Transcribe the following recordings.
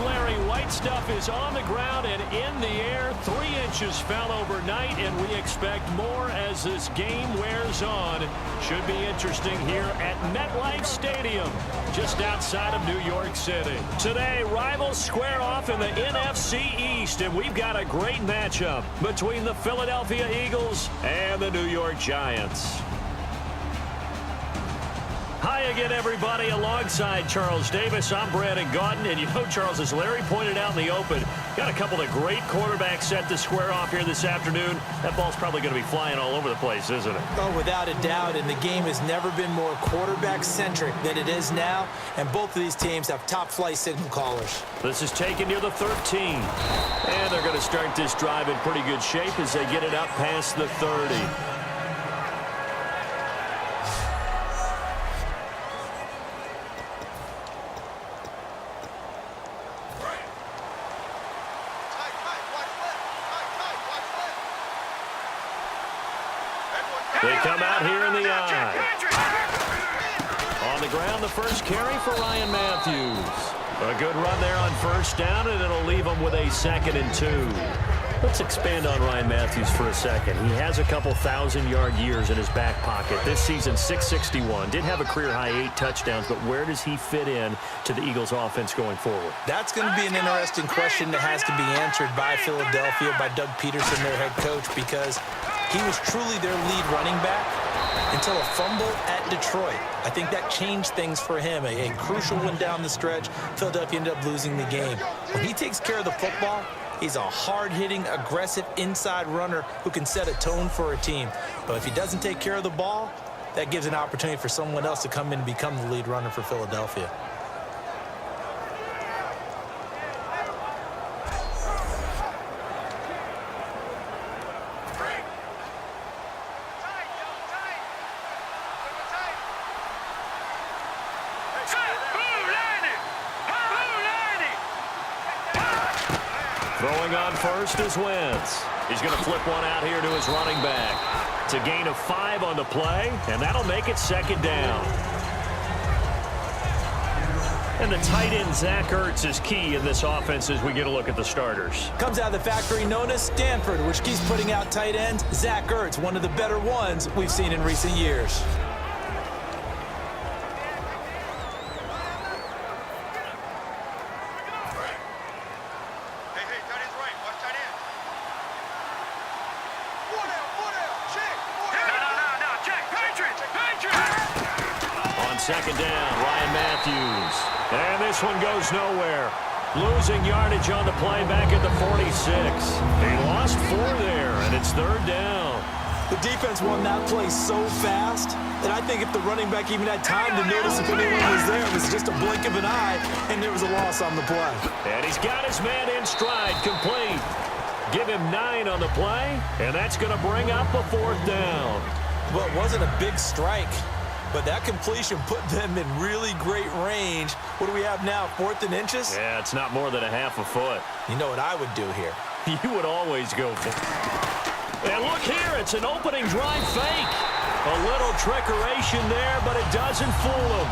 Larry. White stuff is on the ground and in the air. 3 inches fell overnight, and we expect more as this game wears on. Should be interesting here at MetLife Stadium, just outside of New York City. Today, rivals square off in the NFC East, and we've got a great matchup between the Philadelphia Eagles and the New York Giants. Hi again, everybody. Alongside Charles Davis, I'm Brandon Gaudin. And you know, Charles, as Larry pointed out in the open, got a couple of great quarterbacks set to square off here this afternoon. That ball's probably going to be flying all over the place, isn't it? Oh, without a doubt. And the game has never been more quarterback-centric than it is now. And both of these teams have top-flight signal callers. This is taken near the 13. And they're going to start this drive in pretty good shape as they get it up past the 30. They come out here in the eye. On the ground, the first carry for Ryan Matthews. A good run there on first down, and it'll leave him with a 2nd and 2. Let's expand on Ryan Matthews for a second. He has a couple 1,000-yard years in his back pocket. This season, 661. Did have a career-high 8 touchdowns, but where does he fit in to the Eagles' offense going forward? That's going to be an interesting question that has to be answered by Philadelphia, by Doug Peterson, their head coach, because he was truly their lead running back until a fumble at Detroit. I think that changed things for him. A crucial one down the stretch. Philadelphia ended up losing the game. When he takes care of the football, he's a hard-hitting, aggressive inside runner who can set a tone for a team. But if he doesn't take care of the ball, that gives an opportunity for someone else to come in and become the lead runner for Philadelphia. Throwing on first is Wentz. He's going to flip one out here to his running back. It's a gain of 5 on the play, and that'll make it 2nd down. And the tight end, Zach Ertz, is key in this offense as we get a look at the starters. Comes out of the factory known as Stanford, which keeps putting out tight ends. Zach Ertz, one of the better ones we've seen in recent years. Second down, Ryan Matthews. And this one goes nowhere. Losing yardage on the play back at the 46. He lost 4 there, and it's 3rd down. The defense won that play so fast that I think if the running back even had time to notice if anyone was there, it was just a blink of an eye, and there was a loss on the play. And he's got his man in stride, complete. Give him 9 on the play, and that's going to bring up a 4th down. Well, it wasn't a big strike, but that completion put them in really great range. What do we have now, 4th and inches? Yeah, it's not more than a half a foot. You know what I would do here? You would always go for it. And look here, it's an opening drive fake. A little trickeration there, but it doesn't fool him.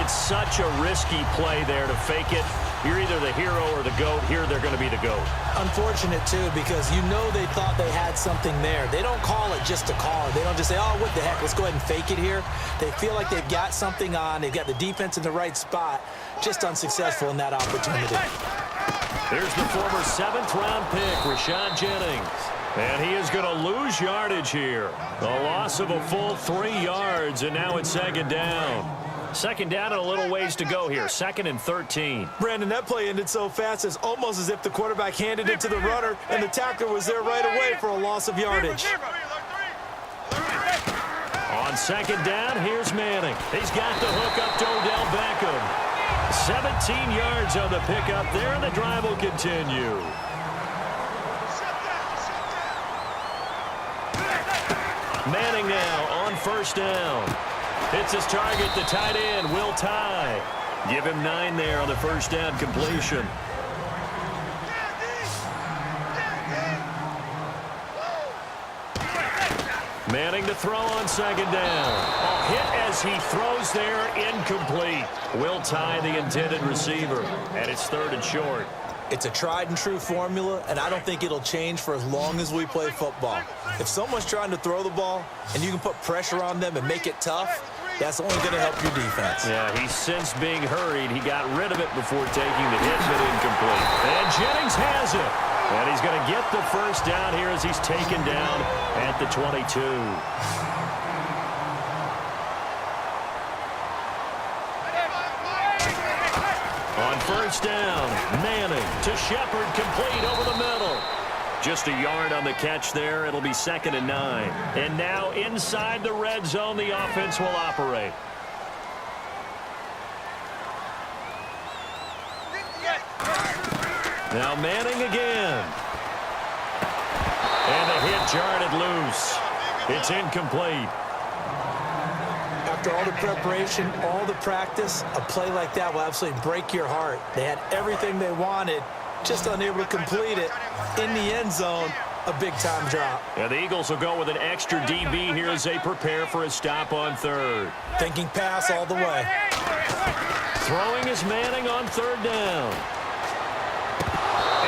It's such a risky play there to fake it. You're either the hero or the GOAT. Here they're going to be the GOAT. Unfortunate, too, because you know they thought they had something there. They don't call it just to call it. They don't just say, oh, what the heck, let's go ahead and fake it here. They feel like they've got something on. They've got the defense in the right spot. Just unsuccessful in that opportunity. Here's the former 7th-round pick, Rashad Jennings. And he is going to lose yardage here. A loss of a full 3 yards, and now it's 2nd down. 2nd down and a little ways to go here. 2nd and 13. Brandon, that play ended so fast, it's almost as if the quarterback handed it to the runner, and the tackler was there right away for a loss of yardage. On 2nd down, here's Manning. He's got the hook up to Odell Beckham. 17 yards on the pickup there, and the drive will continue. Manning now on 1st down. Hits his target, the tight end, Will Tye. Give him 9 there on the 1st down completion. Manning to throw on second down. A hit as he throws there, incomplete. Will tie the intended receiver, and it's 3rd and short. It's a tried-and-true formula, and I don't think it'll change for as long as we play football. If someone's trying to throw the ball and you can put pressure on them and make it tough, that's only going to help your defense. Yeah, he's since being hurried. He got rid of it before taking the hit, but incomplete. And Jennings has it. And he's going to get the first down here as he's taken down at the 22. On first down, Manning to Shepard, complete over the middle. Just a yard on the catch there. It'll be 2nd and 9. And now inside the red zone, the offense will operate. Now Manning again. And the hit jarred it loose. It's incomplete. After all the preparation, all the practice, a play like that will absolutely break your heart. They had everything they wanted, just unable to complete it. In the end zone, a big-time drop. Yeah, the Eagles will go with an extra DB here as they prepare for a stop on 3rd. Thinking pass all the way. Throwing is Manning on 3rd down.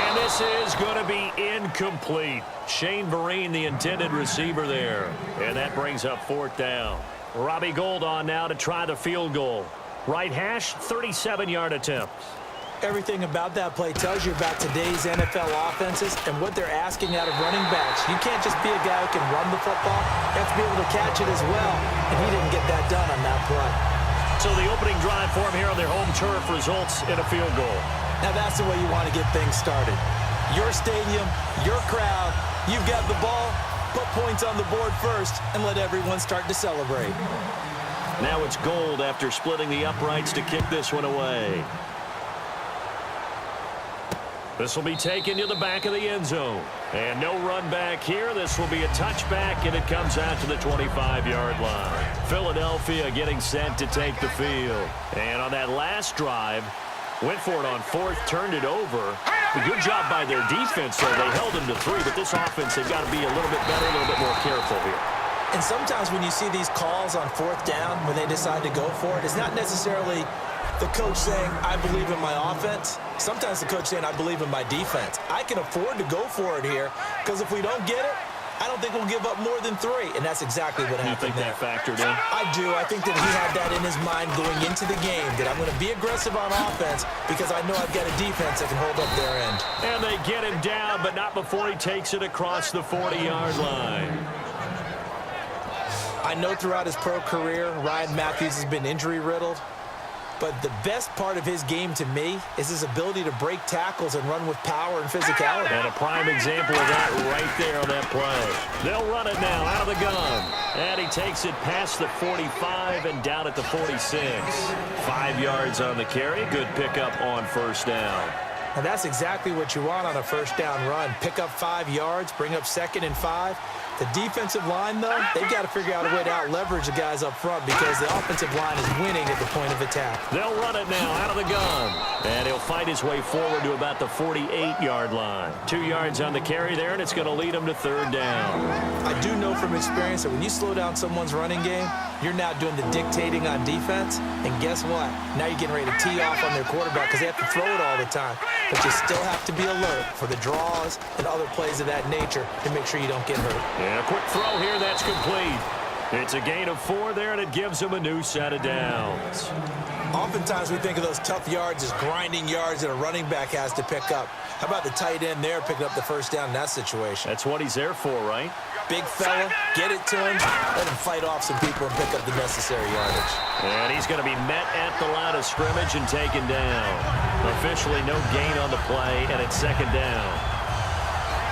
And this is going to be incomplete. Shane Vereen, the intended receiver there. And that brings up 4th down. Robbie Gould on now to try the field goal. Right hash, 37-yard attempt. Everything about that play tells you about today's NFL offenses and what they're asking out of running backs. You can't just be a guy who can run the football. You have to be able to catch it as well. And he didn't get that done on that play. So the opening drive for him here on their home turf results in a field goal. Now that's the way you want to get things started. Your stadium, your crowd, you've got the ball. Put points on the board first and let everyone start to celebrate. Now it's Gould after splitting the uprights to kick this one away. This will be taken to the back of the end zone. And no run back here. This will be a touchback, and it comes out to the 25-yard line. Philadelphia getting set to take the field. And on that last drive, went for it on 4th, turned it over. A good job by their defense, though. They held them to 3, but this offense, they've got to be a little bit better, a little bit more careful here. And sometimes when you see these calls on 4th down, when they decide to go for it, it's not necessarily the coach saying, I believe in my offense. Sometimes the coach saying, I believe in my defense. I can afford to go for it here, because if we don't get it, I don't think we'll give up more than 3, and that's exactly what happened there. You think that factored in? I do. I think that he had that in his mind going into the game, that I'm going to be aggressive on offense because I know I've got a defense that can hold up their end. And they get him down, but not before he takes it across the 40-yard line. I know throughout his pro career, Ryan Matthews has been injury-riddled. But the best part of his game to me is his ability to break tackles and run with power and physicality. And a prime example of that right there on that play. They'll run it now out of the gun. And he takes it past the 45 and down at the 46. 5 yards on the carry. Good pickup on first down. And that's exactly what you want on a first down run. Pick up 5 yards, bring up 2nd and 5. The defensive line, though, they've got to figure out a way to out-leverage the guys up front because the offensive line is winning at the point of attack. They'll run it now out of the gun. And he'll fight his way forward to about the 48-yard line. 2 yards on the carry there, and it's going to lead him to 3rd down. I do know from experience that when you slow down someone's running game, you're now doing the dictating on defense. And guess what? Now you're getting ready to tee off on their quarterback because they have to throw it all the time. But you still have to be alert for the draws and other plays of that nature to make sure you don't get hurt. Yeah, a quick throw here, that's complete. It's a gain of 4 there, and it gives him a new set of downs. Oftentimes we think of those tough yards as grinding yards that a running back has to pick up. How about the tight end there picking up the first down in that situation? That's what he's there for, right? Big fella, get it to him, let him fight off some people and pick up the necessary yardage. And he's going to be met at the line of scrimmage and taken down. Officially no gain on the play, and it's 2nd down.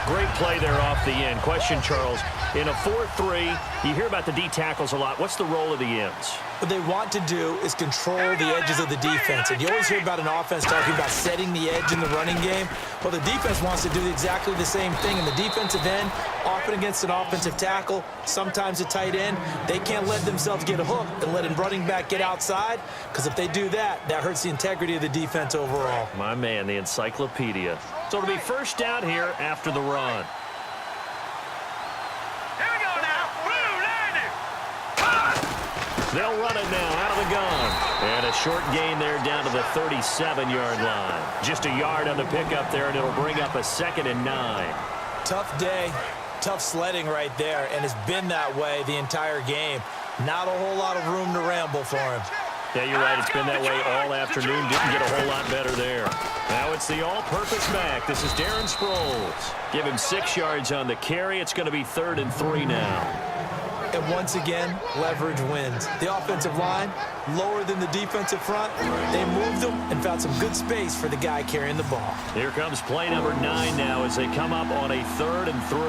Great play there off the end. Question, Charles, in a 4-3, you hear about the D tackles a lot. What's the role of the ends? What they want to do is control the edges of the defense. And you always hear about an offense talking about setting the edge in the running game. Well, the defense wants to do exactly the same thing. And the defensive end, often against an offensive tackle, sometimes a tight end, they can't let themselves get hooked and let a running back get outside. Because if they do that, that hurts the integrity of the defense overall. My man, the encyclopedia. So it'll be first down here after the run. Here we go now. They'll run it now out of the gun. And a short gain there down to the 37-yard line. Just a yard on the pickup there, and it'll bring up a 2nd and 9. Tough day, tough sledding right there, and it's been that way the entire game. Not a whole lot of room to ramble for him. Yeah, you're right. It's been that way all afternoon. Didn't get a whole lot better there. Now it's the all-purpose back. This is Darren Sproles. Give him 6 yards on the carry. It's going to be 3rd and 3 now. And once again, leverage wins. The offensive line, lower than the defensive front. They moved them and found some good space for the guy carrying the ball. Here comes play number 9 now as they come up on a 3rd and 3.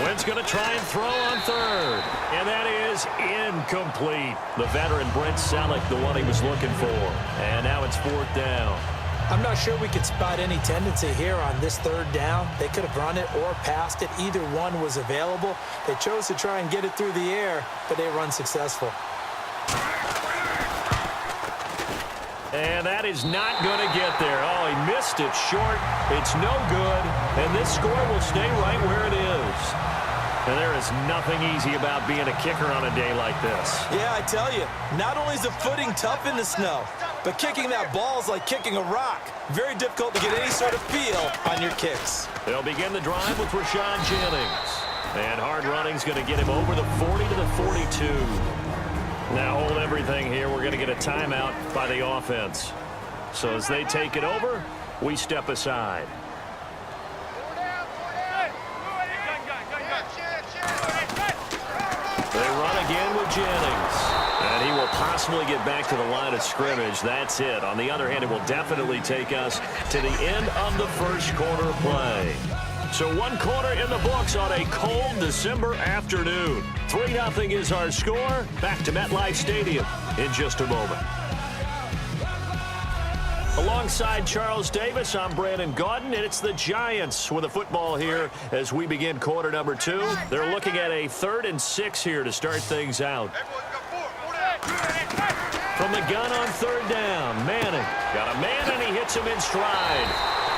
Wynn's going to try and throw on 3rd. And that is incomplete. The veteran Brent Selleck, the one he was looking for. And now it's 4th down. I'm not sure we could spot any tendency here on this 3rd down. They could have run it or passed it. Either one was available. They chose to try and get it through the air, but they run successful. And that is not going to get there. Oh, he missed it short. It's no good. And this score will stay right where it is. And there is nothing easy about being a kicker on a day like this. Yeah, I tell you, not only is the footing tough in the snow, but kicking that ball is like kicking a rock. Very difficult to get any sort of feel on your kicks. They'll begin the drive with Rashawn Jennings. And hard running's going to get him over the 40 to the 42. Now hold everything here. We're going to get a timeout by the offense. So as they take it over, we step aside. They run again with Jennings. And he will possibly get back to the line of scrimmage. That's it. On the other hand, it will definitely take us to the end of the first quarter play. So 1 quarter in the books on a cold December afternoon. 3-0 is our score. Back to MetLife Stadium in just a moment. Alongside Charles Davis, I'm Brandon Gaudin, and it's the Giants with the football here as we begin quarter number 2. They're looking at a 3rd and 6 here to start things out. From the gun on 3rd down, Manning got a man, and he hits him in stride.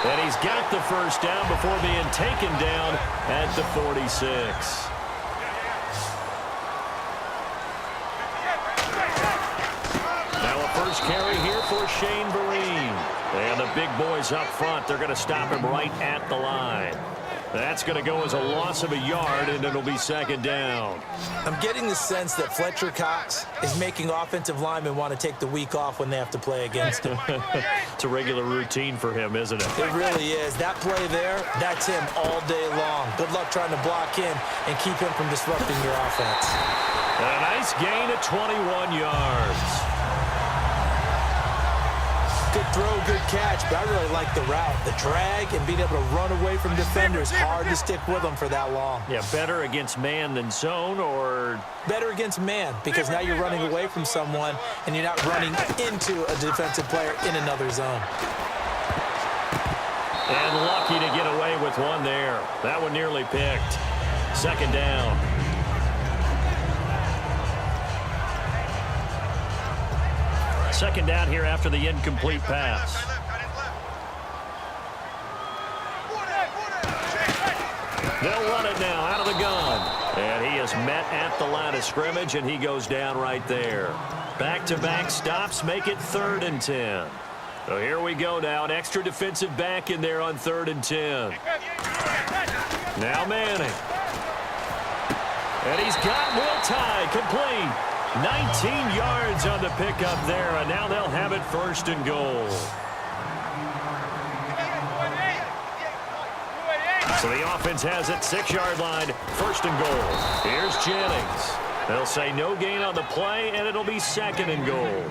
And he's got the first down before being taken down at the 46. Now a first carry here for Shane Vereen. And the big boys up front, they're going to stop him right at the line. That's going to go as a loss of a yard, and it'll be 2nd down. I'm getting the sense that Fletcher Cox is making offensive linemen want to take the week off when they have to play against him. It's a regular routine for him, isn't it? It really is. That play there, that's him all day long. Good luck trying to block him and keep him from disrupting your offense. And a nice gain of 21 yards. Good throw, good catch, but I really like the route. The drag and being able to run away from defenders, hard to stick with them for that long. Yeah, better against man than zone, or? Better against man, because now you're running away from someone and you're not running into a defensive player in another zone. And lucky to get away with one there. That one nearly picked. 2nd down. Second down here after the incomplete pass. They'll run it now out of the gun. And he is met at the line of scrimmage, and he goes down right there. Back-to-back stops make it 3rd and 10. So here we go now. An extra defensive back in there on 3rd and 10. Now Manning. And he's got Will Tye complete. 19 yards on the pickup there, and now they'll have it 1st and goal. So the offense has it, 6-yard line, 1st and goal. Here's Jennings. They'll say no gain on the play, and it'll be 2nd and goal.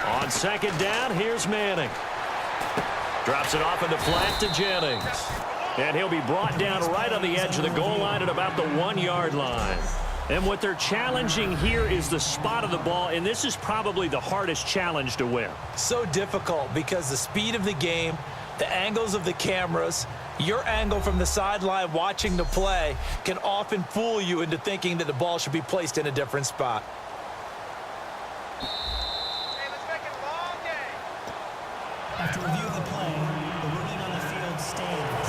On 2nd down, here's Manning. Drops it off in the flat to Jennings. And he'll be brought down right on the edge of the goal line at about the 1-yard line. And what they're challenging here is the spot of the ball, and this is probably the hardest challenge to win. So difficult because the speed of the game, the angles of the cameras, your angle from the sideline watching the play can often fool you into thinking that the ball should be placed in a different spot. After review of the play, the ruling on the field stands.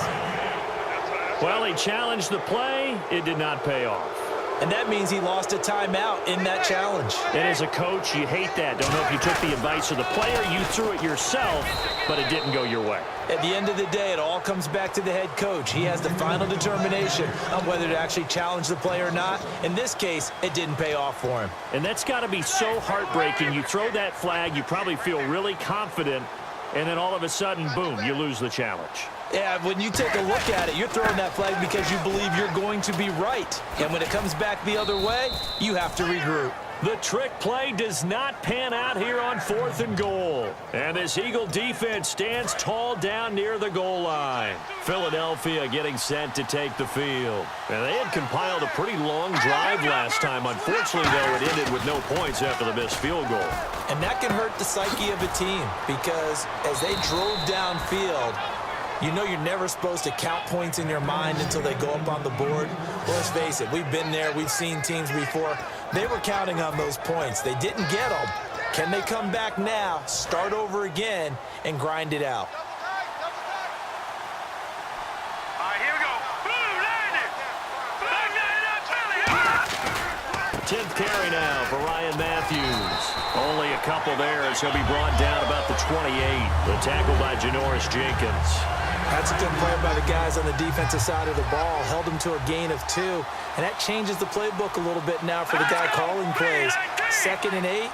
Well, he challenged the play. It did not pay off. And that means he lost a timeout in that challenge. And as a coach, you hate that. Don't know if you took the advice of the player. You threw it yourself, but it didn't go your way. At the end of the day, it all comes back to the head coach. He has the final determination on whether to actually challenge the play or not. In this case, it didn't pay off for him. And that's got to be so heartbreaking. You throw that flag, you probably feel really confident, and then all of a sudden, boom, you lose the challenge. Yeah, when you take a look at it, you're throwing that flag because you believe you're going to be right. And when it comes back the other way, you have to regroup. The trick play does not pan out here on 4th and goal. And this Eagle defense stands tall down near the goal line. Philadelphia getting set to take the field. And they had compiled a pretty long drive last time. Unfortunately, though, it ended with no points after the missed field goal. And that can hurt the psyche of a team because as they drove downfield, you know you're never supposed to count points in your mind until they go up on the board. Well, let's face it, we've been there. We've seen teams before. They were counting on those points. They didn't get them. Can they come back now, start over again, and grind it out? All right, here we go. Boom, landed. 10th carry now for Ryan Matthews. Only a couple there as he'll be brought down about the 28. The tackle by Janoris Jenkins. That's a good play by the guys on the defensive side of the ball. Held them to a gain of 2. And that changes the playbook a little bit now for the guy calling plays. 2nd and 8.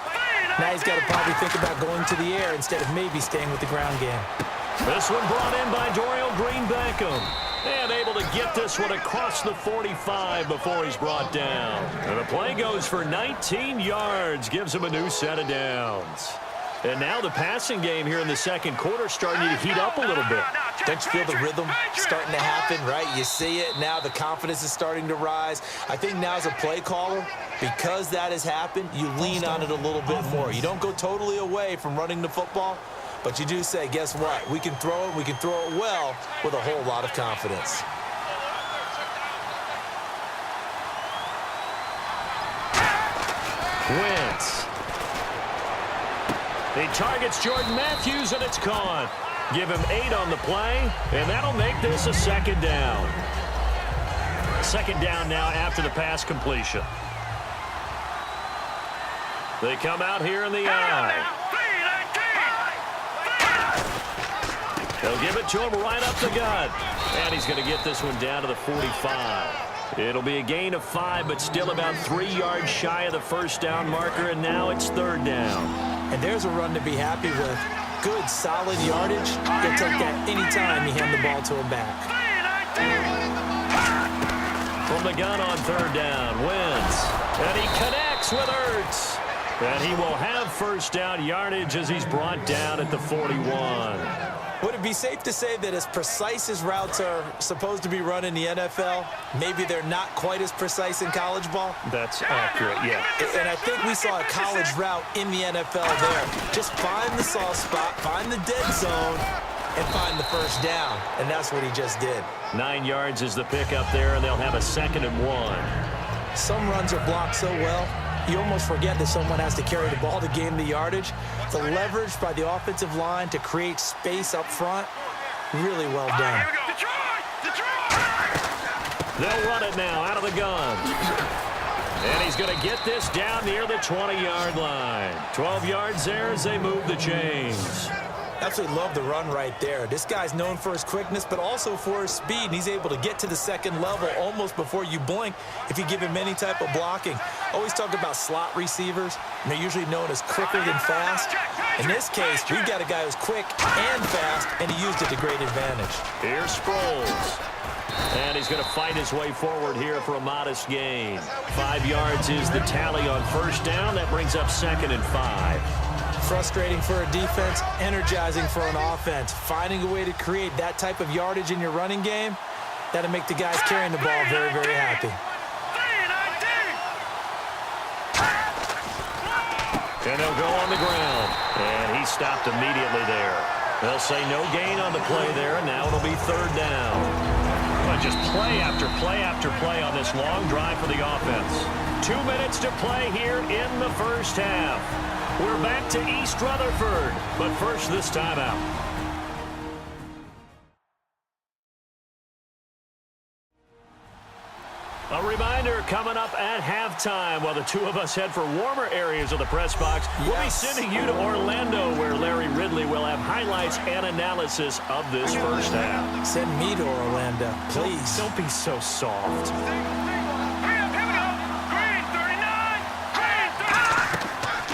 Now he's got to probably think about going to the air instead of maybe staying with the ground game. This one brought in by Dorial Green-Beckham. And able to get this one across the 45 before he's brought down. And the play goes for 19 yards. Gives him a new set of downs. And now the passing game here in the second quarter starting to heat up a little bit. Don't you feel the rhythm starting to happen, right? You see it. Now the confidence is starting to rise. I think now as a play caller, because that has happened, you lean on it a little bit more. You don't go totally away from running the football, but you do say, guess what? We can throw it. We can throw it well with a whole lot of confidence. Wentz. He targets Jordan Matthews, and it's caught. Give him 8 on the play, and that'll make this a 2nd down. 2nd down now after the pass completion. They come out here in the eye. They'll give it to him right up the gut. And he's going to get this one down to the 45. It'll be a gain of 5, but still about 3 yards shy of the first down marker, and now it's 3rd down. And there's a run to be happy with. Good, solid yardage. You'll take that anytime you hand the ball to him back. From the gun on 3rd down, Wentz. And he connects with Ertz. And he will have 1st down yardage as he's brought down at the 41. Would it be safe to say that as precise as routes are supposed to be run in the NFL, maybe they're not quite as precise in college ball? That's accurate, yeah. And I think we saw a college route in the NFL there. Just find the soft spot, find the dead zone, and find the 1st down. And that's what he just did. 9 yards is the pickup there, and they'll have a 2nd and 1. Some runs are blocked so well, you almost forget that someone has to carry the ball to gain the yardage. The leverage by the offensive line to create space up front, really well done. They'll run it now out of the gun. And he's going to get this down near the 20-yard line. 12 yards there as they move the chains. Absolutely love the run right there. This guy's known for his quickness, but also for his speed. And he's able to get to the 2nd level almost before you blink if you give him any type of blocking. Always talk about slot receivers, and they're usually known as quicker than fast. In this case, we've got a guy who's quick and fast, and he used it to great advantage. Here's Sproles. And he's going to fight his way forward here for a modest gain. 5 yards is the tally on 1st down. That brings up 2nd and 5. Frustrating for a defense, energizing for an offense. Finding a way to create that type of yardage in your running game, that'll make the guys carrying the ball very, very happy. And they'll go on the ground. And he stopped immediately there. They'll say no gain on the play there, and now it'll be 3rd down. But just play after play after play on this long drive for the offense. 2 minutes to play here in the 1st half. We're back to East Rutherford, but first this timeout. A reminder coming up at halftime while the two of us head for warmer areas of the press box. Yes. We'll be sending you to Orlando where Larry Ridley will have highlights and analysis of this first half. Send me to Orlando, please. Don't be so soft.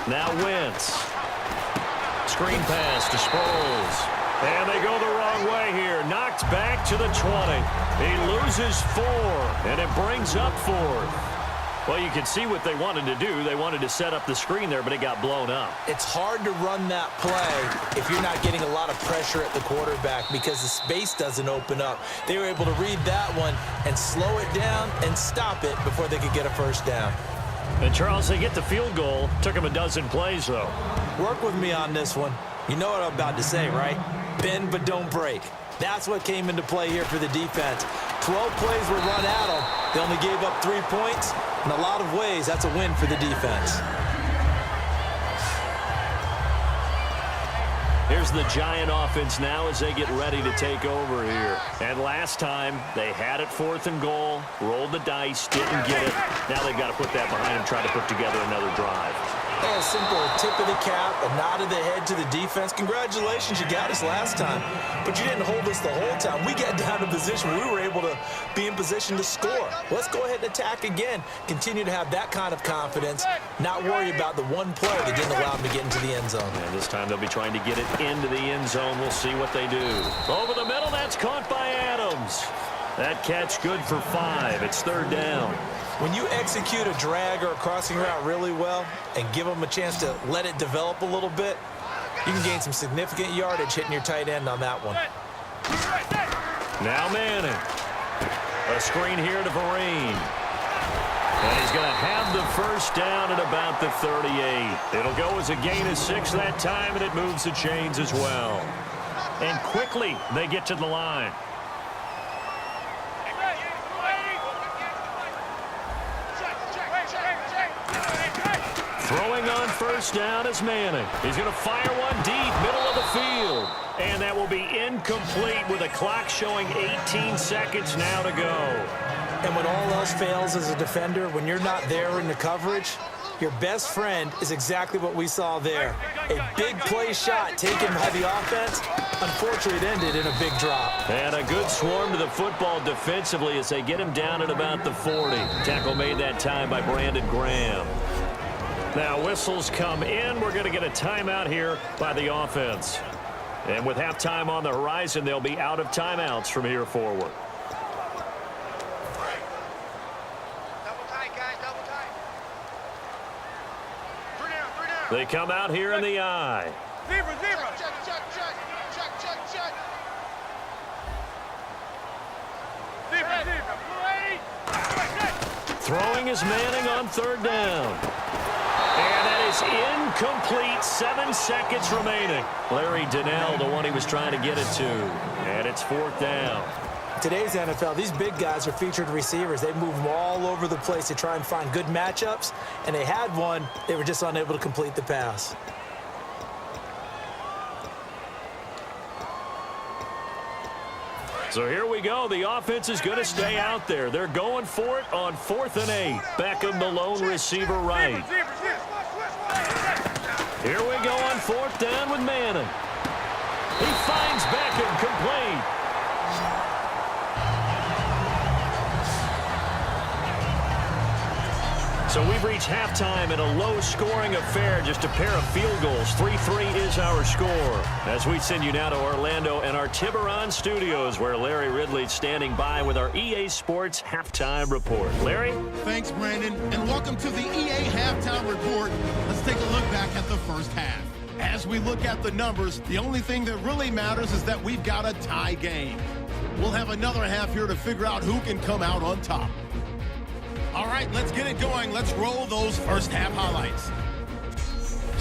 Now Wentz. Screen pass to Sproles. And they go the wrong way here. Knocked back to the 20. He loses 4, and it brings up 4th. Well, you can see what they wanted to do. They wanted to set up the screen there, but it got blown up. It's hard to run that play if you're not getting a lot of pressure at the quarterback because the space doesn't open up. They were able to read that one and slow it down and stop it before they could get a first down. And, Charles, they get the field goal. Took them a dozen plays, though. Work with me on this one. You know what I'm about to say, right? Bend but don't break. That's what came into play here for the defense. 12 plays were run at them. They only gave up 3 points. In a lot of ways, that's a win for the defense. Here's the Giant offense now as they get ready to take over here. And last time, they had it 4th and goal, rolled the dice, didn't get it. Now they've got to put that behind them, try to put together another drive. A simple tip of the cap, a nod of the head to the defense. Congratulations, you got us last time, but you didn't hold us the whole time. We got down to position where we were able to be in position to score. Let's go ahead and attack again. Continue to have that kind of confidence, not worry about the one play that didn't allow them to get into the end zone. And this time they'll be trying to get it into the end zone. We'll see what they do. Over the middle, that's caught by Adams. That catch good for 5. It's 3rd down. When you execute a drag or a crossing route really well and give them a chance to let it develop a little bit, you can gain some significant yardage hitting your tight end on that one. Now Manning. A screen here to Vereen. And he's going to have the first down at about the 38. It'll go as a gain of 6 that time, and it moves the chains as well. And quickly they get to the line. Throwing on first down is Manning. He's going to fire one deep, middle of the field. And that will be incomplete with a clock showing 18 seconds now to go. And when all else fails as a defender, when you're not there in the coverage, your best friend is exactly what we saw there. A big play shot taken by the offense. Unfortunately, it ended in a big drop. And a good swarm to the football defensively as they get him down at about the 40. Tackle made that time by Brandon Graham. Now whistles come in. We're going to get a timeout here by the offense. And with halftime on the horizon, they'll be out of timeouts from here forward. Double tight, guys, double tight. 3 down, 3 down. They come out here in the eye. Zebra. Check. Throwing is Manning on 3rd down. And that is incomplete. 7 seconds remaining. Larry Donnell, the one he was trying to get it to. And it's 4th down. Today's NFL, these big guys are featured receivers. They move them all over the place to try and find good matchups. And they had one. They were just unable to complete the pass. So here we go. The offense is going to stay out there. They're going for it on 4th and 8. Beckham, the lone receiver, right. Here we go on 4th down with Manning. He finds Beckham complete. So we've reached halftime in a low-scoring affair, just a pair of field goals. 3-3 is our score. As we send you now to Orlando and our Tiburon studios, where Larry Ridley's standing by with our EA Sports Halftime Report. Larry? Thanks, Brandon, and welcome to the EA Halftime Report. Let's take a look back at the first half. As we look at the numbers, the only thing that really matters is that we've got a tie game. We'll have another half here to figure out who can come out on top. All right, let's get it going. Let's roll those first half highlights.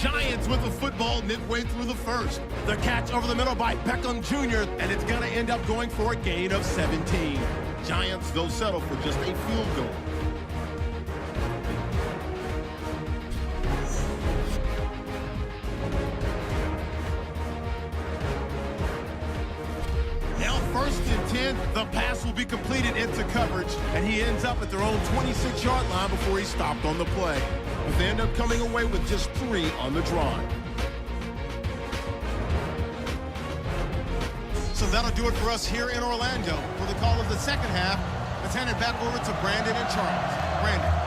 Giants with the football midway through the first. The catch over the middle by Beckham Jr., and it's going to end up going for a gain of 17. Giants, they'll settle for just a field goal. Now 1st and 10, the pass will be completed into coverage, and he ends up at their own 26-yard line before he stopped on the play. But they end up coming away with just 3 on the drive. So that'll do it for us here in Orlando. For the call of the second half, let's hand it back over to Brandon and Charles. Brandon.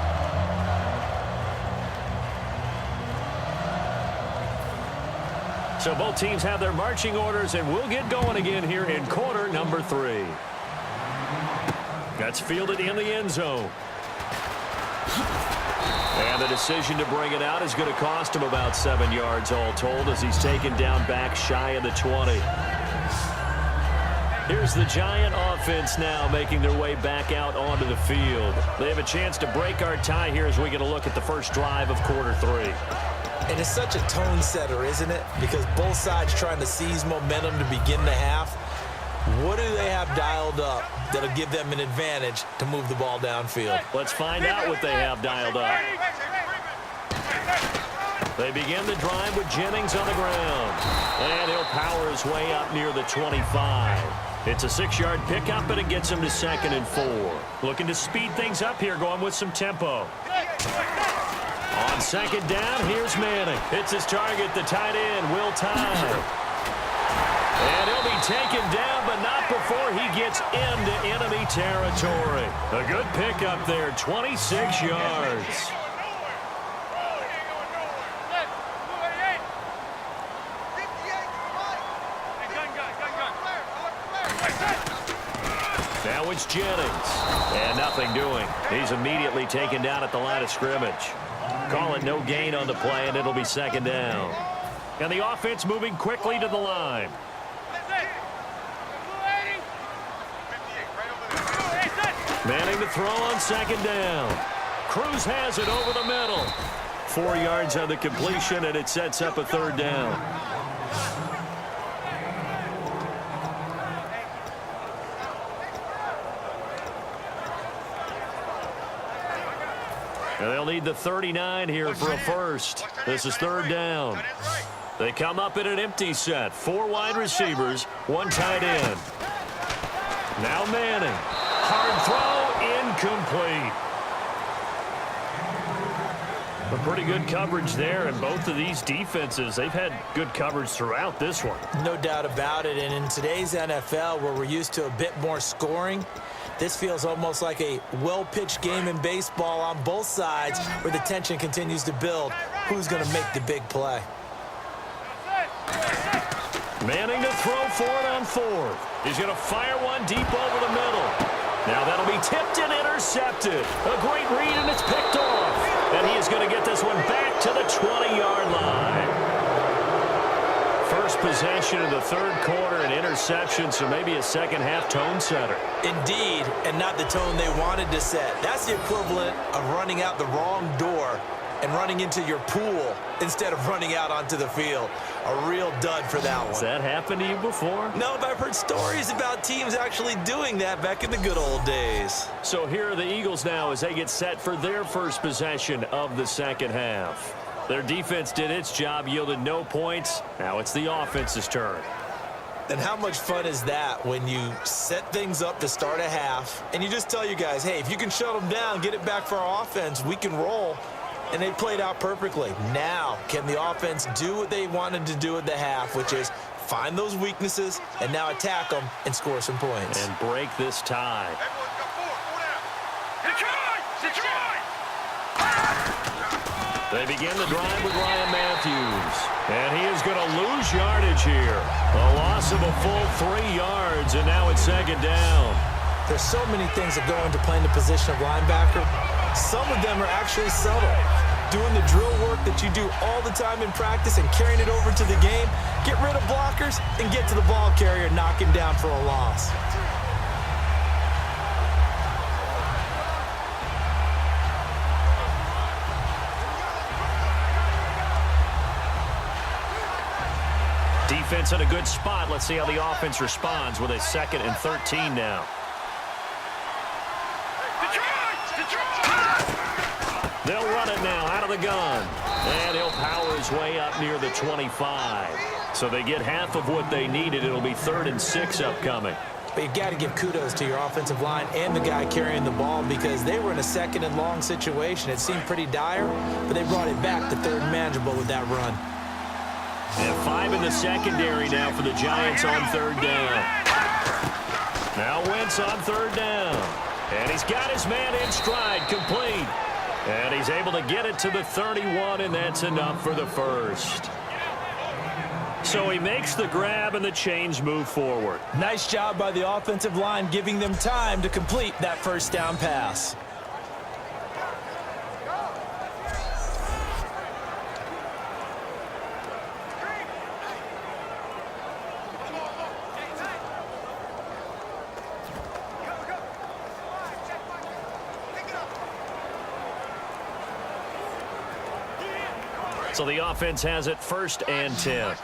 So both teams have their marching orders, and we'll get going again here in quarter number 3. That's fielded in the end zone. And the decision to bring it out is going to cost him about 7 yards all told as he's taken down back shy of the 20. Here's the Giant offense now making their way back out onto the field. They have a chance to break our tie here as we get a look at the first drive of quarter 3. And it's such a tone setter, isn't it? Because both sides trying to seize momentum to begin the half. What do they have dialed up that'll give them an advantage to move the ball downfield? Let's find out what they have dialed up. They begin the drive with Jennings on the ground. And he'll power his way up near the 25. It's a 6-yard pickup, and it gets him to 2nd and 4. Looking to speed things up here, going with some tempo. On 2nd down, here's Manning. It's his target, the tight end, Will Tye. And he'll be taken down, but not before he gets into enemy territory. A good pickup there, 26 yards. Now it's Jennings. And nothing doing. He's immediately taken down at the line of scrimmage. Call it no gain on the play, and it'll be 2nd down. And the offense moving quickly to the line. Manning to throw on 2nd down. Cruz has it over the middle. 4 yards on the completion, and it sets up a 3rd down. And they'll need the 39 here for a first. This is 3rd down. They come up in an empty set. 4 wide receivers, 1 tight end. Now Manning. Hard throw, incomplete. A pretty good coverage there, and both of these defenses, they've had good coverage throughout this one. No doubt about it, and in today's NFL, where we're used to a bit more scoring, this feels almost like a well-pitched game in baseball on both sides where the tension continues to build. Who's going to make the big play? Manning to throw for it on 4th. He's going to fire one deep over the middle. Now that'll be tipped and intercepted. A great read, and it's picked off. And he is going to get this one back to the 20-yard line. First possession of the 3rd quarter, an interception, so maybe a second-half tone setter. Indeed, and not the tone they wanted to set. That's the equivalent of running out the wrong door and running into your pool instead of running out onto the field. A real dud for that one. Has that happened to you before? No, but I've heard stories about teams actually doing that back in the good old days. So here are the Eagles now as they get set for their first possession of the second half. Their defense did its job, yielded no points. Now it's the offense's turn. And how much fun is that when you set things up to start a half and you just tell you guys, hey, if you can shut them down, get it back for our offense, we can roll. And they played out perfectly. Now, can the offense do what they wanted to do at the half, which is find those weaknesses and now attack them and score some points. And break this tie. They begin the drive with Ryan Matthews. And he is going to lose yardage here. A loss of a full 3 yards, and now it's 2nd down. There's so many things that go into playing the position of linebacker. Some of them are actually subtle. Doing the drill work that you do all the time in practice and carrying it over to the game. Get rid of blockers and get to the ball carrier, knock him down for a loss. Defense in a good spot. Let's see how the offense responds with a 2nd and 13 now. They'll run it now out of the gun. And he'll power his way up near the 25. So they get half of what they needed. It'll be 3rd and 6 upcoming. But you got to give kudos to your offensive line and the guy carrying the ball because they were in a second and long situation. It seemed pretty dire, but they brought it back to third and manageable with that run. And 5 in the secondary now for the Giants on third down. Now Wentz on third down. And he's got his man in stride, complete. And he's able to get it to the 31, and that's enough for the first. So he makes the grab, and the chains move forward. Nice job by the offensive line giving them time to complete that first down pass. So the offense has it first and 10.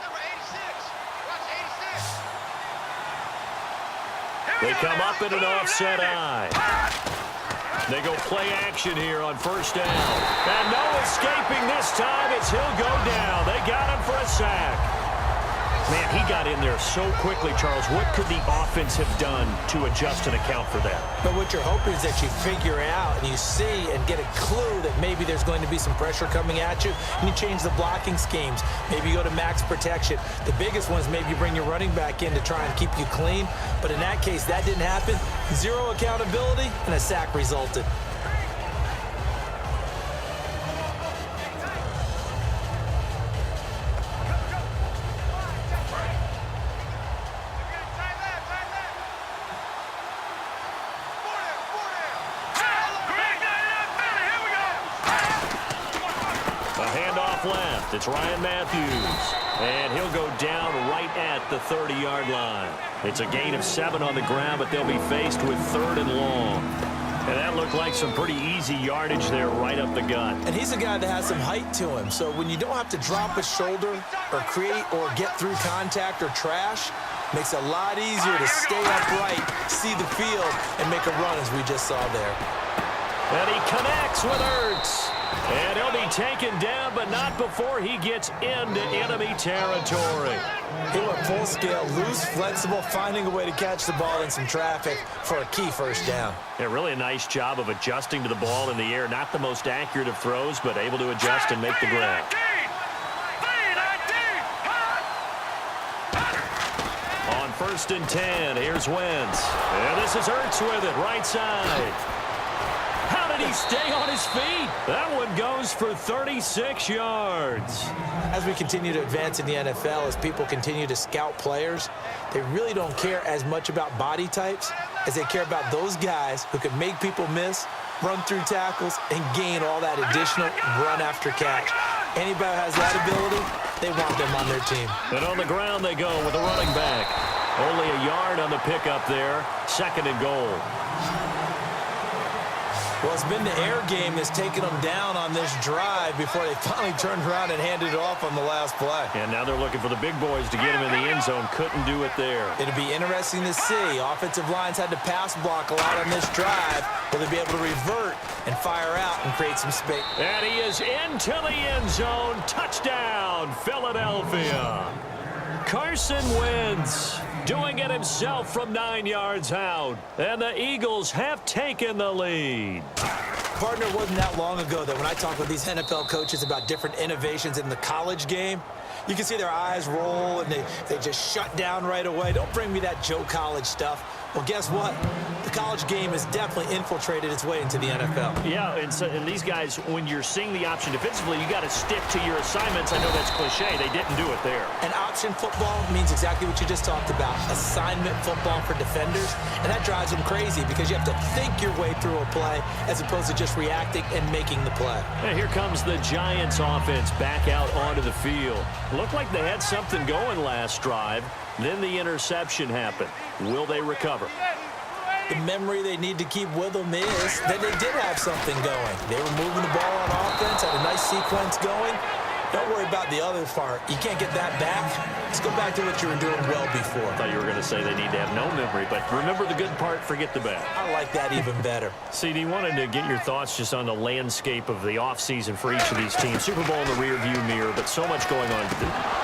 They come up in an offset eye. They go play action here on first down. And no escaping this time as he'll go down. They got him for a sack. Man, he got in there so quickly, Charles. What could the offense have done to adjust and account for that? But what you're hoping is that you figure out and you see and get a clue that maybe there's going to be some pressure coming at you, and you change the blocking schemes. Maybe you go to max protection. The biggest one is maybe you bring your running back in to try and keep you clean. But in that case, that didn't happen. Zero accountability, and a sack resulted. Left. It's Ryan Matthews. And he'll go down right at the 30-yard line. It's a gain of 7 on the ground, but they'll be faced with third and long. And that looked like some pretty easy yardage there right up the gut. And he's a guy that has some height to him. So when you don't have to drop a shoulder or create or get through contact or trash, makes it a lot easier to stay upright, see the field, and make a run as we just saw there. And he connects with Ertz. And he'll be taken down, but not before he gets into enemy territory. He went full scale, loose, flexible, finding a way to catch the ball in some traffic for a key first down. Yeah, really a nice job of adjusting to the ball in the air. Not the most accurate of throws, but able to adjust and make the grab. On first and 10, here's Wentz. And this is Ertz with it, right side. How did he stay on his feet? That one goes for 36 yards. As we continue to advance in the NFL, as people continue to scout players, they really don't care as much about body types as they care about those guys who can make people miss, run through tackles, and gain all that additional run after catch. Anybody who has that ability, they want them on their team. And on the ground they go with a running back. Only a yard on the pickup there. Second and goal. Well, it's been the air game that's taken them down on this drive before they finally turned around and handed it off on the last play. And now they're looking for the big boys to get him in the end zone. Couldn't do it there. It'll be interesting to see. Offensive lines had to pass block a lot on this drive. Will they be able to revert and fire out and create some space? And he is into the end zone. Touchdown, Philadelphia. Carson Wentz doing it himself from 9 yards out. And the Eagles have taken the lead. Partner, it wasn't that long ago that when I talk with these NFL coaches about different innovations in the college game, you can see their eyes roll and they just shut down right away. Don't bring me that Joe College stuff. Well, guess what? The college game has definitely infiltrated its way into the NFL. Yeah, and these guys, when you're seeing the option defensively, you got to stick to your assignments. I know that's cliche. They didn't do it there. And option football means exactly what you just talked about, assignment football for defenders. And that drives them crazy because you have to think your way through a play as opposed to just reacting and making the play. And here comes the Giants offense back out onto the field. Looked like they had something going last drive. Then the interception happened. Will they recover? The memory they need to keep with them is that they did have something going. They were moving the ball on offense, had a nice sequence going. Don't worry about the other part. You can't get that back. Let's go back to what you were doing well before. I thought you were going to say they need to have no memory, but remember the good part, forget the bad. I like that even better. CD, wanted to get your thoughts just on the landscape of the offseason for each of these teams. Super Bowl in the rearview mirror, but so much going on.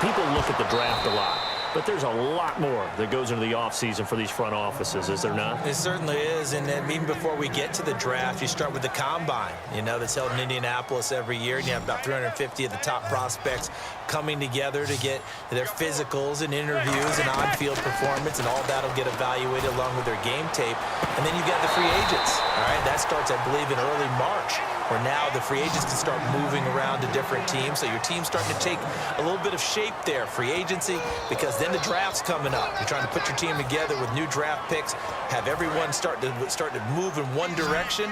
People look at the draft a lot. But there's a lot more that goes into the offseason for these front offices, is there not? It certainly is, and then even before we get to the draft, you start with the combine, that's held in Indianapolis every year, and you have about 350 of the top prospects coming together to get their physicals and interviews and on-field performance, and all that will get evaluated along with their game tape. And then you got the free agents, all right? That starts, I believe, in early March, where now the free agents can start moving around to different teams, so your team's starting to take a little bit of shape there, free agency, because then the draft's coming up. You're trying to put your team together with new draft picks, have everyone start to move in one direction,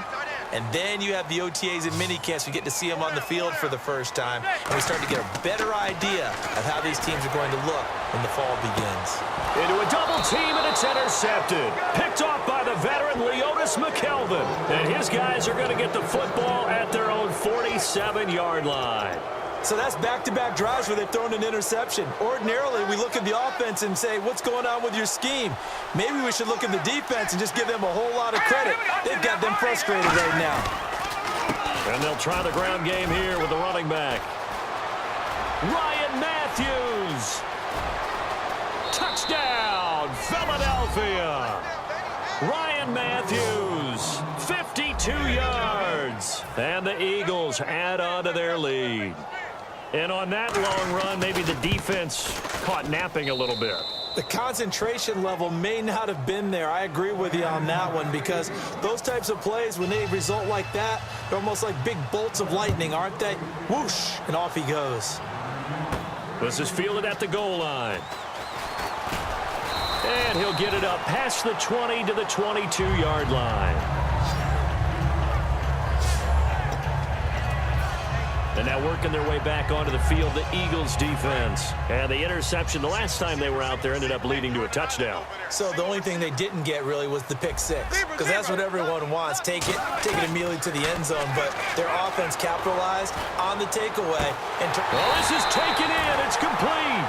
and then you have the OTAs and mini camps. We get to see them on the field for the first time, and we start to get a better idea of how these teams are going to look when the fall begins. Into a double team, and it's intercepted. Picked off by the veteran Leotis McKelvin. And his guys are going to get the football at their own 47-yard line. So that's back-to-back drives where they've thrown an interception. Ordinarily, we look at the offense and say, what's going on with your scheme? Maybe we should look at the defense and just give them a whole lot of credit. They've got them frustrated right now. And they'll try the ground game here with the running back. Ryan Matthews. Touchdown, Philadelphia. Ryan Matthews, 52 yards. And the Eagles add on to their lead. And on that long run, maybe the defense caught napping a little bit. The concentration level may not have been there. I agree with you on that one, because those types of plays, when they result like that, they're almost like big bolts of lightning, aren't they? Whoosh, and off he goes. This is fielded at the goal line. And he'll get it up past the 20 to the 22-yard line. And now working their way back onto the field, the Eagles defense. And the interception the last time they were out there ended up leading to a touchdown. So the only thing they didn't get really was the pick six, because that's what everyone wants. Take it immediately to the end zone, but their offense capitalized on the takeaway. And well, this is taken in. It's complete.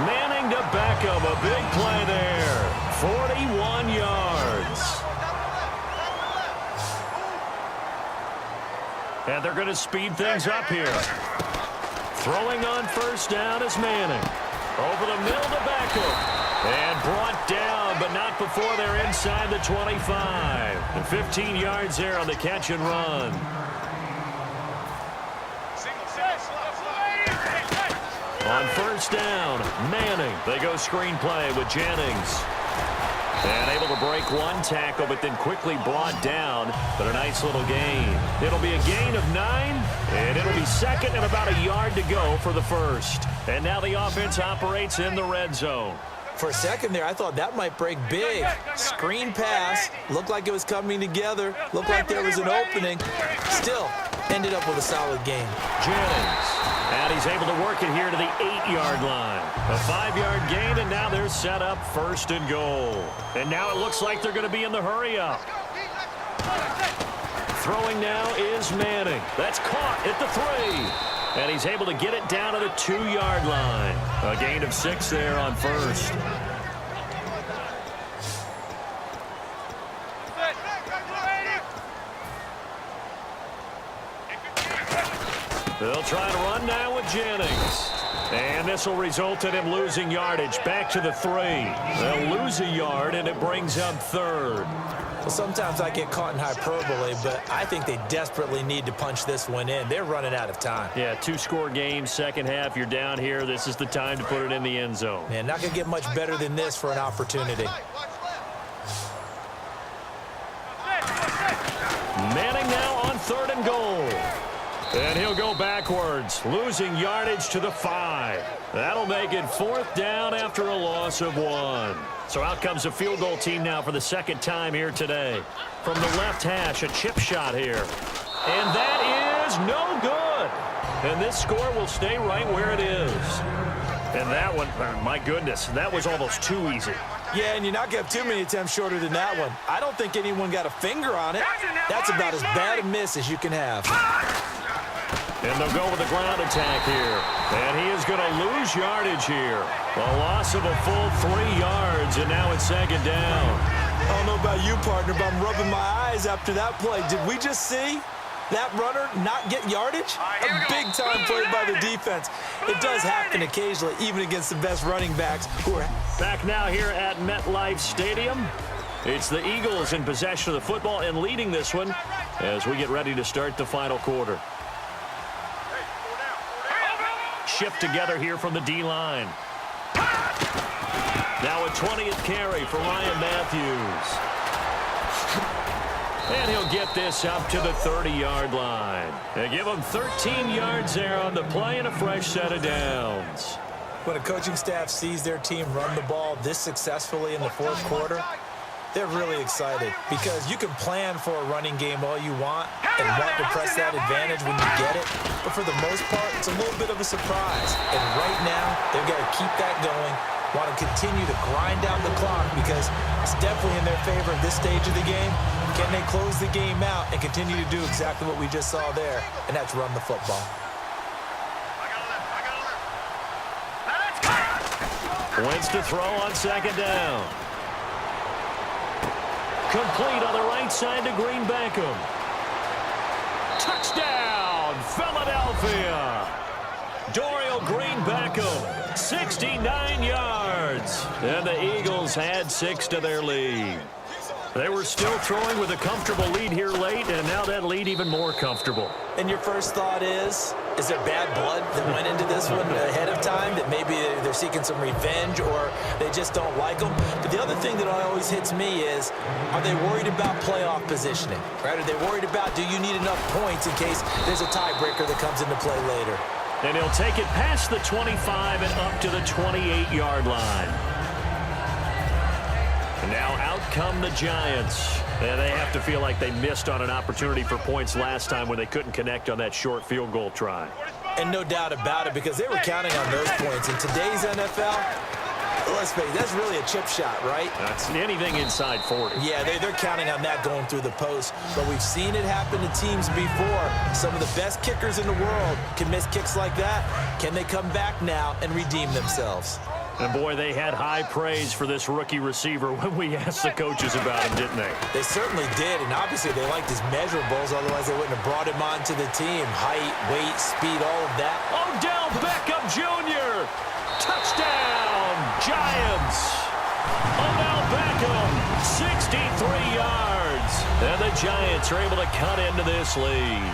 Manning to Beckham. A big play there. 41 yards. And they're going to speed things up here. Throwing on first down is Manning. Over the middle to Beckham. And brought down, but not before they're inside the 25. And 15 yards there on the catch and run. On first down, Manning. They go screenplay with Jennings. And able to break one tackle, but then quickly brought down. But a nice little gain. It'll be a gain of 9, and it'll be second and about a yard to go for the first. And now the offense operates in the red zone. For a second there, I thought that might break big. Screen pass. Looked like it was coming together. Looked like there was an opening. Still ended up with a solid gain. Jennings. And he's able to work it here to the 8-yard line. A 5-yard gain, and now they're set up first and goal. And now it looks like they're going to be in the hurry-up. Throwing now is Manning. That's caught at the 3. And he's able to get it down to the 2-yard line. A gain of 6 there on first. They'll try to run now with Jennings. And this will result in him losing yardage back to the 3. They'll lose a yard, and it brings up third. Well, sometimes I get caught in hyperbole, but I think they desperately need to punch this one in. They're running out of time. Yeah, 2-score game, second half. You're down here. This is the time to put it in the end zone. Man, not going to get much better than this for an opportunity. Manning now on 3rd and goal. And he'll go backwards, losing yardage to the 5. That'll make it 4th down after a loss of 1. So out comes a field goal team now for the second time here today. From the left hash, a chip shot here. And that is no good. And this score will stay right where it is. And that one, my goodness, that was almost too easy. Yeah, and you're not going to have too many attempts shorter than that one. I don't think anyone got a finger on it. That's about as bad a miss as you can have. And they'll go with the ground attack here. And he is going to lose yardage here. A loss of a full 3 yards, and now it's 2nd down. I don't know about you, partner, but I'm rubbing my eyes after that play. Did we just see that runner not get yardage? A big-time play by the defense. It does happen occasionally, even against the best running backs who are... Back now here at MetLife Stadium. It's the Eagles in possession of the football and leading this one as we get ready to start the final quarter. Shift together here from the D-line. Now a 20th carry for Ryan Matthews. And he'll get this up to the 30-yard line. They give him 13 yards there on the play and a fresh set of downs. When a coaching staff sees their team run the ball this successfully in the fourth quarter, they're really excited because you can plan for a running game all you want and want to press that advantage when you get it. But for the most part, it's a little bit of a surprise. And right now, they've got to keep that going, want to continue to grind down the clock because it's definitely in their favor at this stage of the game. Can they close the game out and continue to do exactly what we just saw there, and that's run the football. Wentz to throw on second down. Complete on the right side to Green Beckham. Touchdown, Philadelphia. Dorial Green Beckham, 69 yards. And the Eagles had 6 to their lead. They were still throwing with a comfortable lead here late, and now that lead even more comfortable. And your first thought is there bad blood that went into this one ahead of time, that maybe they're seeking some revenge or they just don't like them? But the other thing that always hits me is, are they worried about playoff positioning? Right? Are they worried about, do you need enough points in case there's a tiebreaker that comes into play later? And he'll take it past the 25 and up to the 28-yard line. Now out come the Giants. And they have to feel like they missed on an opportunity for points last time when they couldn't connect on that short field goal try. And no doubt about it, because they were counting on those points. In today's NFL, let's face it, that's really a chip shot, right? That's anything inside 40. Yeah, they're counting on that going through the post. But we've seen it happen to teams before. Some of the best kickers in the world can miss kicks like that. Can they come back now and redeem themselves? And, boy, they had high praise for this rookie receiver when we asked the coaches about him, didn't they? They certainly did, and obviously they liked his measurables. Otherwise, they wouldn't have brought him onto the team. Height, weight, speed, all of that. Odell Beckham Jr. Touchdown, Giants. Odell Beckham, 63 yards. And the Giants are able to cut into this lead.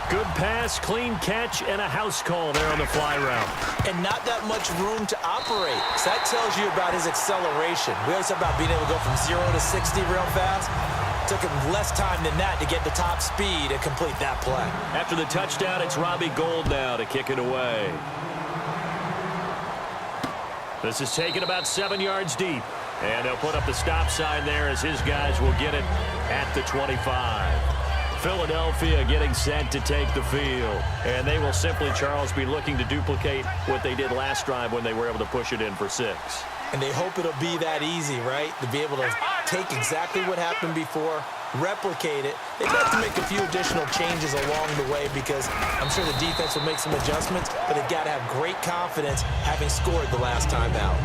Good pass, clean catch, and a house call there on the fly route. And not that much room to operate. So that tells you about his acceleration. We always talk about being able to go from 0 to 60 real fast. It took him less time than that to get the top speed and complete that play. After the touchdown, it's Robbie Gould now to kick it away. This is taken about 7 yards deep. And they'll put up the stop sign there as his guys will get it at the 25. Philadelphia getting set to take the field. And they will simply, Charles, be looking to duplicate what they did last drive when they were able to push it in for 6. And they hope it'll be that easy, right? To be able to take exactly what happened before, replicate it. They'd have to make a few additional changes along the way because I'm sure the defense will make some adjustments, but they've got to have great confidence having scored the last time out.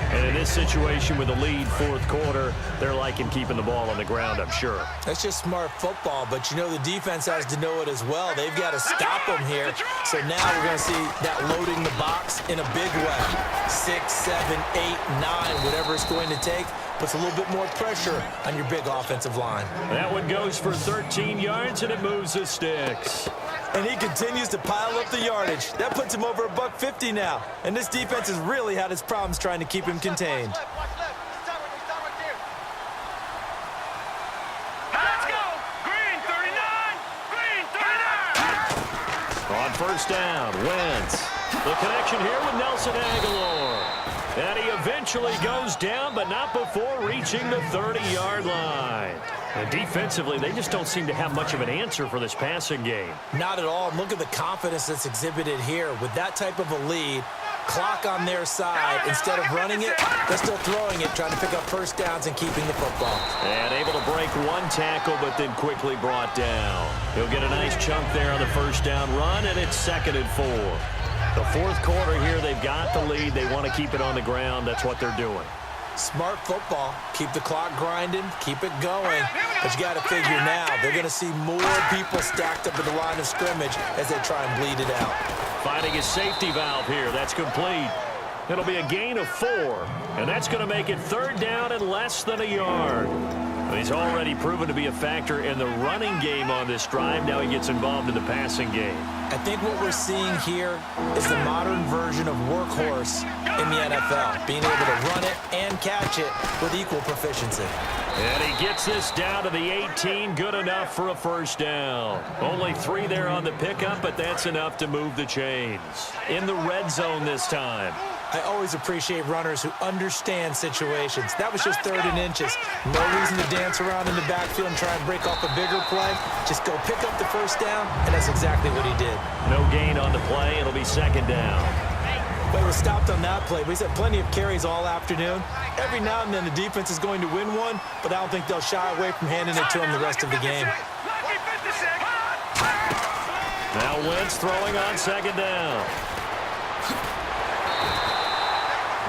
And in this situation with the lead fourth quarter, they're liking keeping the ball on the ground, I'm sure. That's just smart football, but you know the defense has to know it as well. They've got to stop them here. So now we're going to see that loading the box in a big way. 6, 7, 8, 9, whatever it's going to take, puts a little bit more pressure on your big offensive line. That one goes for 13 yards, and it moves the sticks. And he continues to pile up the yardage. That puts him over $150 now. And this defense has really had its problems trying to keep him contained. Let's go! Green 39! Green 39! On first down, Wentz. The connection here with Nelson Aguilar. And he eventually goes down, but not before reaching the 30-yard line. And defensively, they just don't seem to have much of an answer for this passing game. Not at all. Look at the confidence that's exhibited here. With that type of a lead, clock on their side, instead of running it, they're still throwing it, trying to pick up first downs and keeping the football. And able to break one tackle, but then quickly brought down. He'll get a nice chunk there on the first down run, and it's 2nd and 4. The fourth quarter here, they've got the lead. They want to keep it on the ground. That's what they're doing. Smart football. Keep the clock grinding. Keep it going. But you got to figure now, they're going to see more people stacked up at the line of scrimmage as they try and bleed it out. Finding his safety valve here. That's complete. It'll be a gain of 4. And that's going to make it 3rd down and less than a yard. He's already proven to be a factor in the running game on this drive. Now he gets involved in the passing game. I think what we're seeing here is the modern version of workhorse in the NFL, being able to run it and catch it with equal proficiency. And he gets this down to the 18, good enough for a 1st down. Only 3 there on the pickup, but that's enough to move the chains. In the red zone this time. I always appreciate runners who understand situations. That was just 3rd and inches. No reason to dance around in the backfield and try and break off a bigger play. Just go pick up the 1st down, and that's exactly what he did. No gain on the play. It'll be 2nd down. But he was stopped on that play. He's had plenty of carries all afternoon. Every now and then the defense is going to win one, but I don't think they'll shy away from handing it to him the rest of the game. Now Wentz throwing on 2nd down.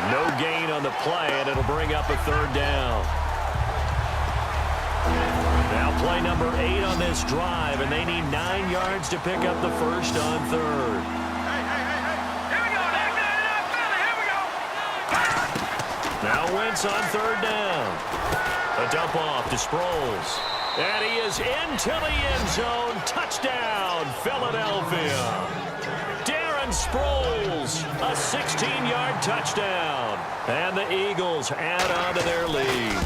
No gain on the play, and it'll bring up a 3rd down. Now play number 8 on this drive, and they need 9 yards to pick up the 1st on 3rd. Now Wentz on 3rd down. A dump off to Sproles. And he is into the end zone. Touchdown, Philadelphia. Sproles, a 16-yard touchdown. And the Eagles add on to their lead.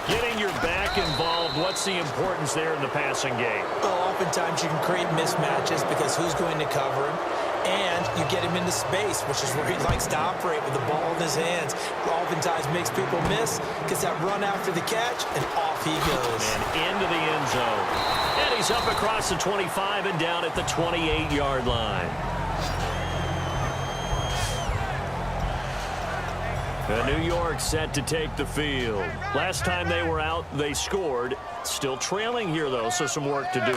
Getting your back involved, what's the importance there in the passing game? Well, oftentimes you can create mismatches because who's going to cover him? And you get him into space, which is where he likes to operate with the ball in his hands. Oftentimes makes people miss, gets that run after the catch, and off he goes. And into the end zone. And he's up across the 25 and down at the 28-yard line. New York set to take the field. Last time they were out, they scored. Still trailing here, though, so some work to do.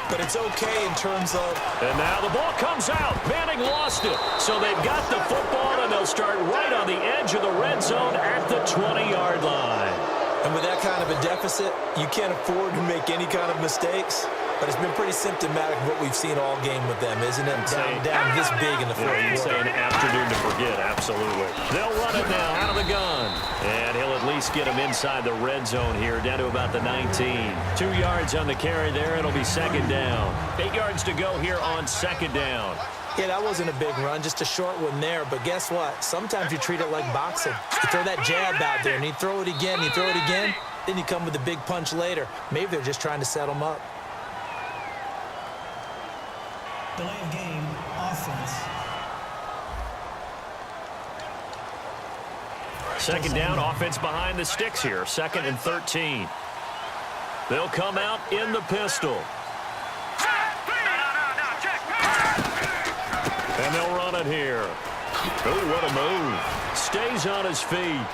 But it's okay in terms of... And now the ball comes out. Manning lost it. So they've got the football, and they'll start right on the edge of the red zone at the 20-yard line. And with that kind of a deficit, you can't afford to make any kind of mistakes. But it's been pretty symptomatic of what we've seen all game with them, isn't it? Down this big in the fourth quarter. You'd say an afternoon to forget, absolutely. They'll run it now out of the gun. And he'll at least get him inside the red zone here, down to about the 19. 2 yards on the carry there. It'll be 2nd down. 8 yards to go here on 2nd down. Yeah, that wasn't a big run, just a short one there. But guess what? Sometimes you treat it like boxing. You throw that jab out there, and you throw it again, you throw it again, then you come with a big punch later. Maybe they're just trying to set him up. Delay of game, offense. 2nd down, offense behind the sticks here. 2nd and 13. They'll come out in the pistol. And they'll run it here. Oh, what a move. Stays on his feet.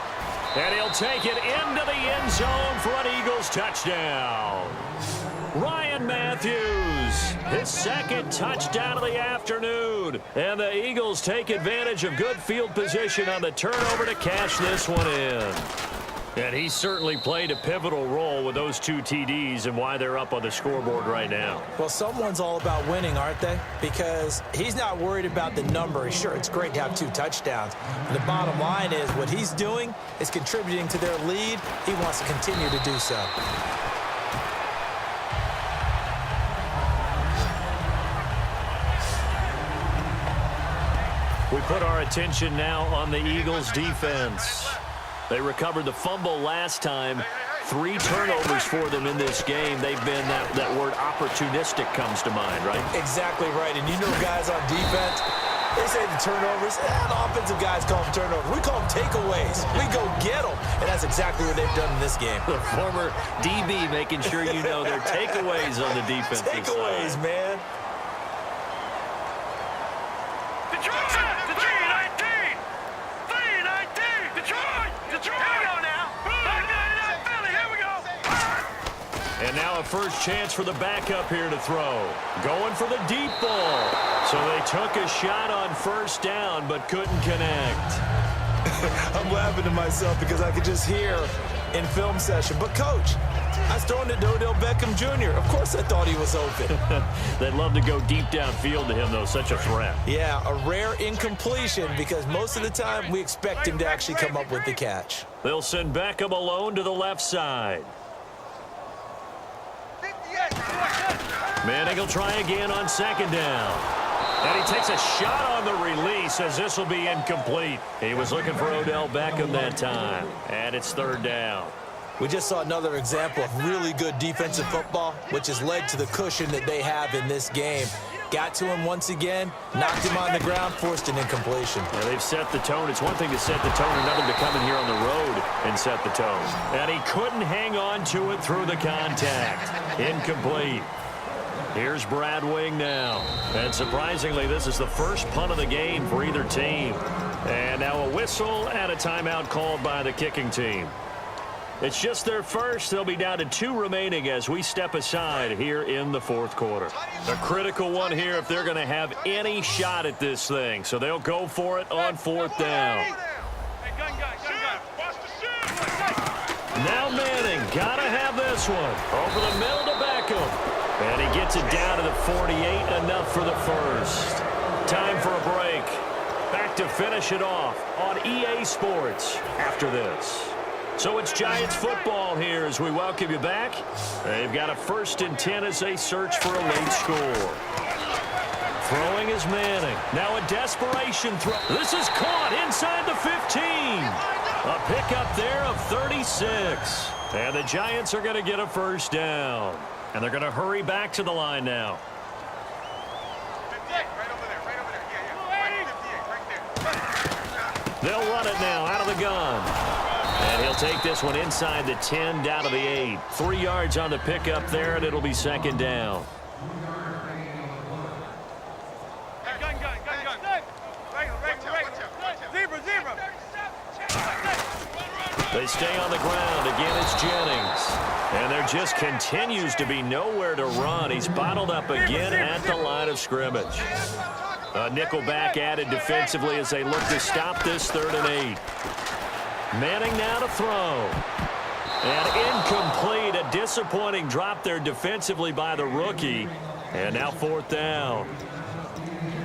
And he'll take it into the end zone for an Eagles touchdown. Ryan Matthews, his 2nd touchdown of the afternoon. And the Eagles take advantage of good field position on the turnover to cash this one in. And he certainly played a pivotal role with those 2 TDs and why they're up on the scoreboard right now. Well, someone's all about winning, aren't they? Because he's not worried about the number. Sure, it's great to have 2 touchdowns. But the bottom line is what he's doing is contributing to their lead. He wants to continue to do so. We put our attention now on the Eagles' defense. They recovered the fumble last time. 3 turnovers for them in this game. They've been, that word opportunistic comes to mind, right? Exactly right. And you know guys on defense, they say the turnovers, the offensive guys call them turnovers. We call them takeaways. We go get them. And that's exactly what they've done in this game. The former DB making sure you know they're takeaways on the defensive side. Takeaways, man. And now a first chance for the backup here to throw. Going for the deep ball. So they took a shot on 1st down, but couldn't connect. I'm laughing to myself because I could just hear in film session. But, Coach, I was throwing it to Odell Beckham Jr. Of course I thought he was open. They'd love to go deep downfield to him, though. Such a threat. Yeah, a rare incompletion because most of the time we expect him to actually come up with the catch. They'll send Beckham alone to the left side. Manning will try again on second down. And he takes a shot on the release as this will be incomplete. He was looking for Odell Beckham that time. And it's third down. We just saw another example of really good defensive football, which has led to the cushion that they have in this game. Got to him once again, knocked him on the ground, forced an incompletion. Yeah, they've set the tone. It's one thing to set the tone, another to come in here on the road and set the tone. And he couldn't hang on to it through the contact. Incomplete. Here's Brad Wing now. And surprisingly, this is the first punt of the game for either team. And now a whistle and a timeout called by the kicking team. It's just their first. They'll be down to 2 remaining as we step aside here in the fourth quarter. A critical one here if they're going to have any shot at this thing. So they'll go for it on fourth down. Now Manning, got to have this one. Over the middle to Beckham. And he gets it down to the 48, enough for the first. Time for a break. Back to finish it off on EA Sports after this. So it's Giants football here as we welcome you back. They've got a 1st and 10 as they search for a late score. Throwing is Manning. Now a desperation throw. This is caught inside the 15. A pickup there of 36. And the Giants are going to get a first down. And they're going to hurry back to the line now. They'll run it now out of the gun. And he'll take this one inside the 10, down to the 8. 3 yards on the pickup there, and it'll be second down. They stay on the ground. Again, it's Jennings. And there just continues to be nowhere to run. He's bottled up again at the line of scrimmage. A nickel back added defensively as they look to stop this 3rd and 8. Manning now to throw. And incomplete. A disappointing drop there defensively by the rookie. And now 4th down.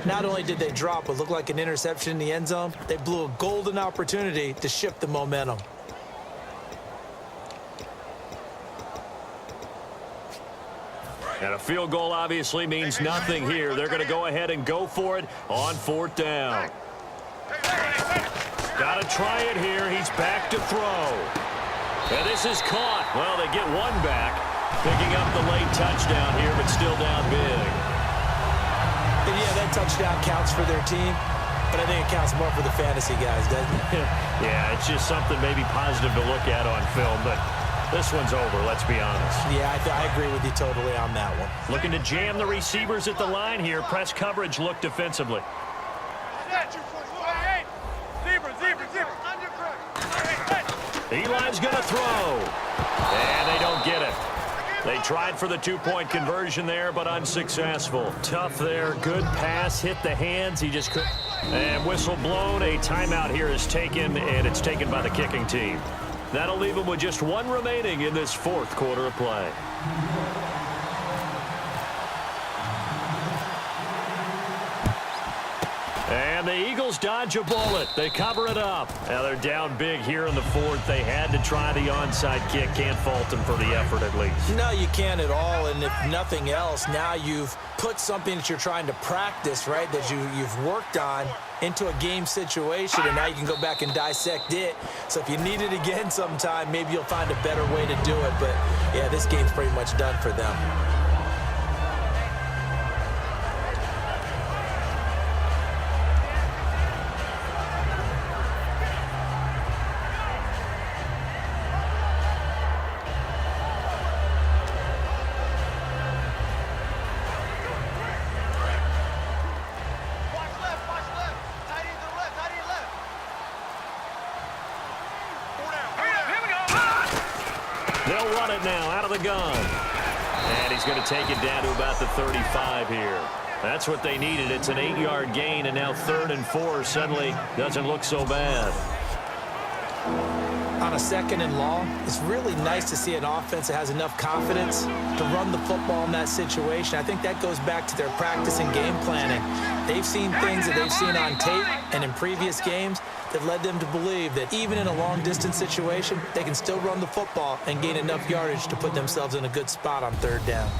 Not only did they drop what looked like an interception in the end zone, they blew a golden opportunity to shift the momentum. And a field goal obviously means nothing here. They're going to go ahead and go for it on 4th down. Got to try it here. He's back to throw. And this is caught. Well, they get one back. Picking up the late touchdown here, but still down big. And yeah, that touchdown counts for their team, but I think it counts more for the fantasy guys, doesn't it? Yeah, it's just something maybe positive to look at on film, but this one's over, let's be honest. Yeah, I agree with you totally on that one. Looking to jam the receivers at the line here. Press coverage, look defensively. Eli's going to throw. And they don't get it. They tried for the 2-point conversion there, but unsuccessful. Tough there. Good pass. Hit the hands. He just couldn't. And whistle blown. A timeout here is taken, and it's taken by the kicking team. That'll leave them with just 1 remaining in this 4th quarter of play. And the Eagles dodge a bullet. They cover it up. Now they're down big here in the 4th. They had to try the onside kick. Can't fault them for the effort at least. No, you can't at all. And if nothing else, now you've put something that you're trying to practice, right, that you've worked on into a game situation, and now you can go back and dissect it. So if you need it again sometime, maybe you'll find a better way to do it. But, yeah, this game's pretty much done for them. They'll run it now out of the gun. And he's going to take it down to about the 35 here. That's what they needed. It's an 8-yard gain, and now 3rd and 4 suddenly doesn't look so bad. on a 2nd and long, it's really nice to see an offense that has enough confidence to run the football in that situation. I think that goes back to their practice and game planning. They've seen things that they've seen on tape and in previous games that led them to believe that even in a long-distance situation, they can still run the football and gain enough yardage to put themselves in a good spot on 3rd down.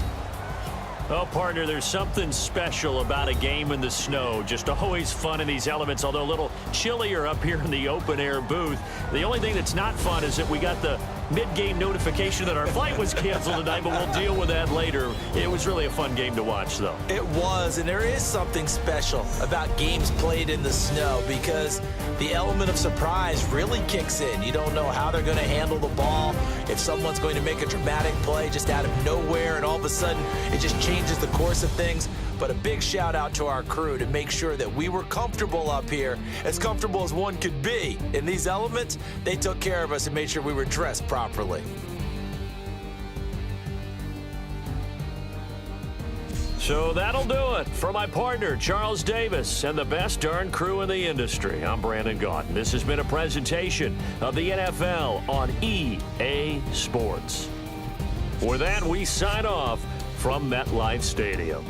Well, partner, there's something special about a game in the snow. Just always fun in these elements, although a little chillier up here in the open-air booth. The only thing that's not fun is that we got the mid-game notification that our flight was canceled tonight, but we'll deal with that later. It was really a fun game to watch, though. It was, and there is something special about games played in the snow because the element of surprise really kicks in. You don't know how they're going to handle the ball, if someone's going to make a dramatic play just out of nowhere, and all of a sudden it just changes the course of things. But a big shout out to our crew to make sure that we were comfortable up here, as comfortable as one could be. In these elements, they took care of us and made sure we were dressed properly. So that'll do it for my partner, Charles Davis, and the best darn crew in the industry. I'm Brandon Gaudin. This has been a presentation of the NFL on EA Sports. For that, we sign off from MetLife Stadium.